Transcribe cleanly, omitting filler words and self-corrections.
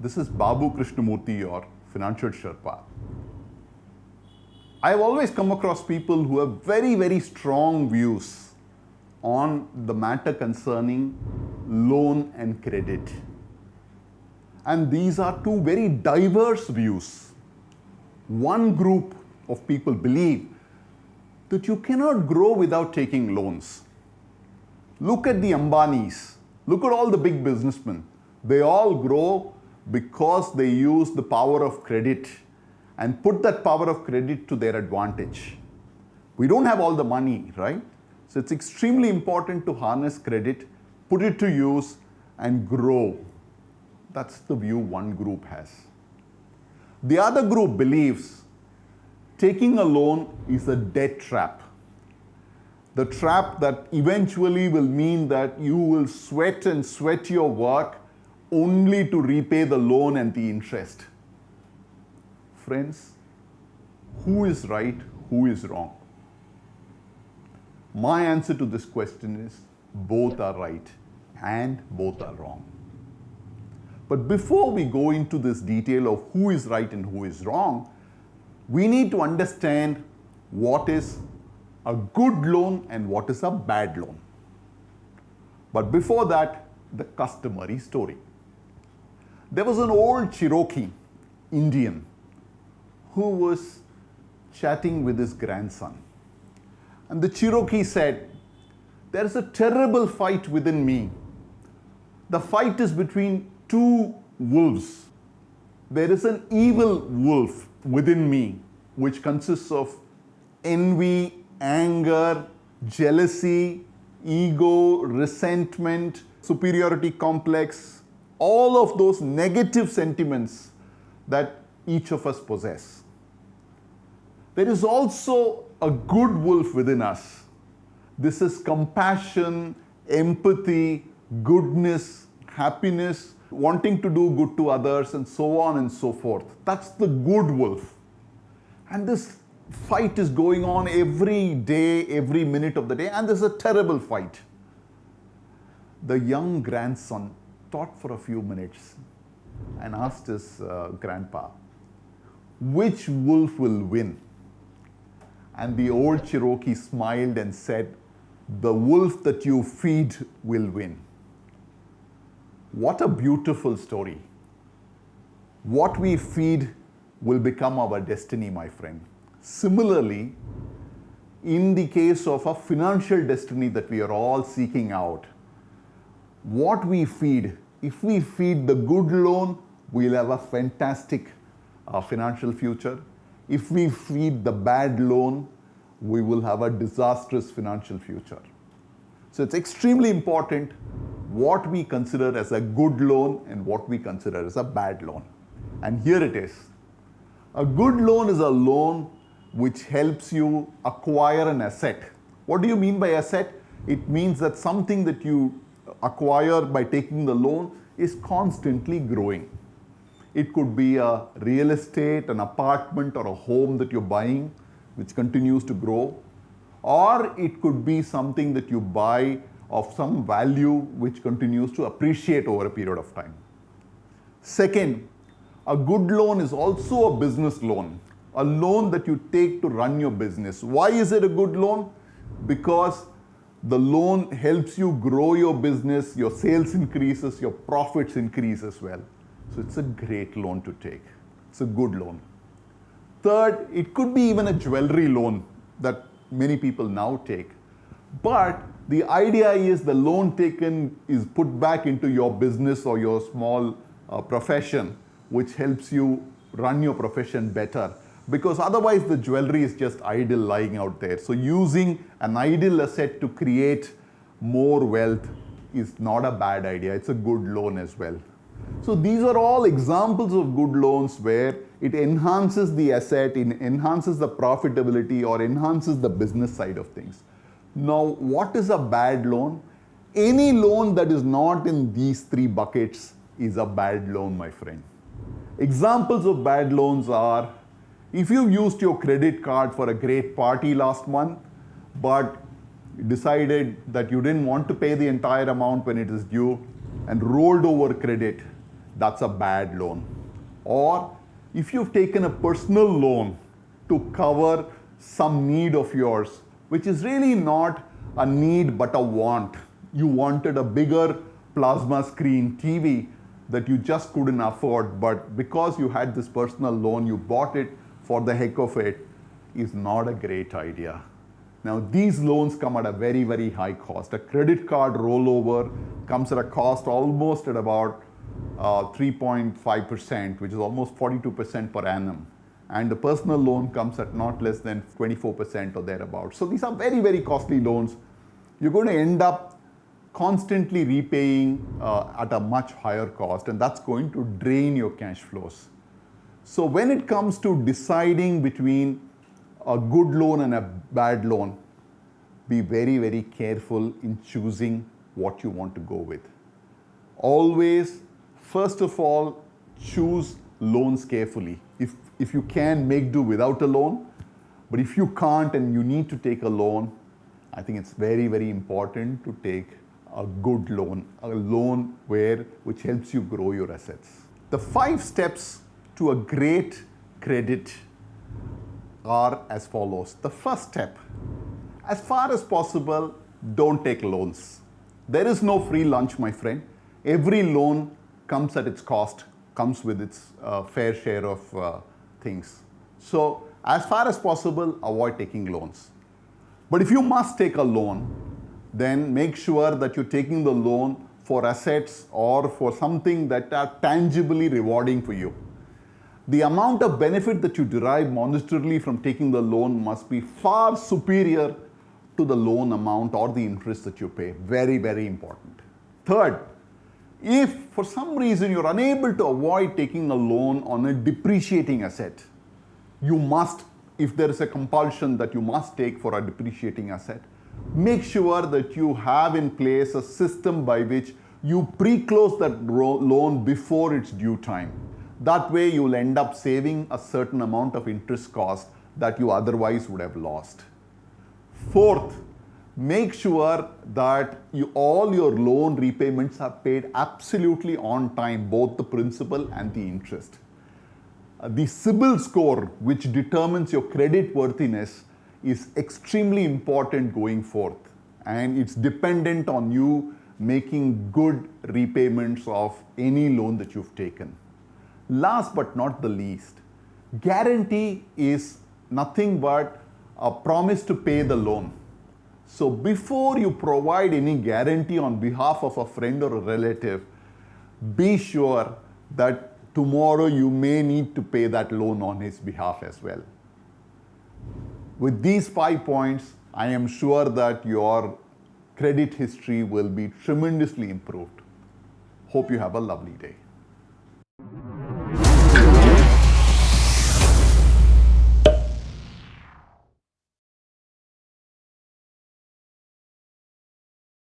This is Babu Krishnamurthy, your Financial Sherpa. I've always come across people who have very, very strong views on the matter concerning loan and credit. And these are two very diverse views. One group of people believe that you cannot grow without taking loans. Look at the Ambanis. Look at all the big businessmen. They all grow because they use the power of credit and put that power of credit to their advantage. We don't have all the money, right? So it's extremely important to harness credit, put it to use, and grow. That's the view one group has. The other group believes taking a loan is a debt trap. The trap that eventually will mean that you will sweat and sweat your work only to repay the loan and the interest. Friends, who is right, who is wrong? My answer to this question is both are right and both are wrong. But before we go into this detail of who is right and who is wrong, we need to understand what is a good loan and what is a bad loan. But before that, the customary story. There was an old Cherokee Indian who was chatting with his grandson. And the Cherokee said, "There is a terrible fight within me. The fight is between two wolves. There is an evil wolf within me, which consists of envy, anger, jealousy, ego, resentment, superiority complex, all of those negative sentiments that each of us possess. There is also a good wolf within us. This is compassion, empathy, goodness, happiness, wanting to do good to others, and so on and so forth. That's the good wolf. And this fight is going on every day, every minute of the day, and there's a terrible fight." The young grandson thought for a few minutes and asked his grandpa, "Which wolf will win?" And the old Cherokee smiled and said, "The wolf that you feed will win." What a beautiful story. What we feed will become our destiny, my friend. Similarly, in the case of a financial destiny that we are all seeking out, what we feed, if we feed the good loan, we'll have a fantastic financial future. If we feed the bad loan, we will have a disastrous financial future. So it's extremely important what we consider as a good loan and what we consider as a bad loan. And here it is. A good loan is a loan which helps you acquire an asset. What do you mean by asset? It means that something that you acquire by taking the loan is constantly growing. It could be a real estate, an apartment, or a home that you're buying, which continues to grow. Or it could be something that you buy of some value which continues to appreciate over a period of time. Second, a good loan is also a business loan, a loan that you take to run your business. Why is it a good loan? Because the loan helps you grow your business, your sales increases, your profits increase as well. So it's a great loan to take. It's a good loan. Third, it could be even a jewelry loan that many people now take. But the idea is the loan taken is put back into your business or your small profession, which helps you run your profession better. Because otherwise the jewelry is just idle lying out there. So using an idle asset to create more wealth is not a bad idea. It's a good loan as well. So these are all examples of good loans where it enhances the asset, it enhances the profitability, or enhances the business side of things. Now, what is a bad loan? Any loan that is not in these three buckets is a bad loan, my friend. Examples of bad loans are, if you used your credit card for a great party last month, but decided that you didn't want to pay the entire amount when it is due and rolled over credit, that's a bad loan. Or if you've taken a personal loan to cover some need of yours, which is really not a need but a want. You wanted a bigger plasma screen TV that you just couldn't afford, but because you had this personal loan, you bought it for the heck of it, is not a great idea. Now, these loans come at a very, very high cost. A credit card rollover comes at a cost almost at about 3.5%, which is almost 42% per annum. And the personal loan comes at not less than 24% or thereabouts. So these are very, very costly loans. You're going to end up constantly repaying at a much higher cost, and that's going to drain your cash flows. So when it comes to deciding between a good loan and a bad loan, be very, very careful in choosing what you want to go with. Always, first of all, choose loans carefully. If you can, make do without a loan. But if you can't and you need to take a loan, I think it's very, very important to take a good loan, a loan which helps you grow your assets. The 5 steps to a great credit are as follows. The first step, as far as possible, don't take loans. There is no free lunch, my friend. Every loan comes at its cost, comes with its fair share of things. So as far as possible, avoid taking loans. But if you must take a loan, then make sure that you're taking the loan for assets or for something that are tangibly rewarding for you. The amount of benefit that you derive monetarily from taking the loan must be far superior to the loan amount or the interest that you pay. Very, very important. Third, if for some reason you're unable to avoid taking a loan on a depreciating asset, you must, if there is a compulsion that you must take for a depreciating asset, make sure that you have in place a system by which you pre-close that loan before its due time. That way you'll end up saving a certain amount of interest cost that you otherwise would have lost. Fourth, make sure that all your loan repayments are paid absolutely on time, both the principal and the interest. The CIBIL score, which determines your credit worthiness, is extremely important going forth, and it's dependent on you making good repayments of any loan that you've taken. Last but not the least, guarantee is nothing but a promise to pay the loan. So before you provide any guarantee on behalf of a friend or a relative, be sure that tomorrow you may need to pay that loan on his behalf as well. With these 5 points, I am sure that your credit history will be tremendously improved. Hope you have a lovely day.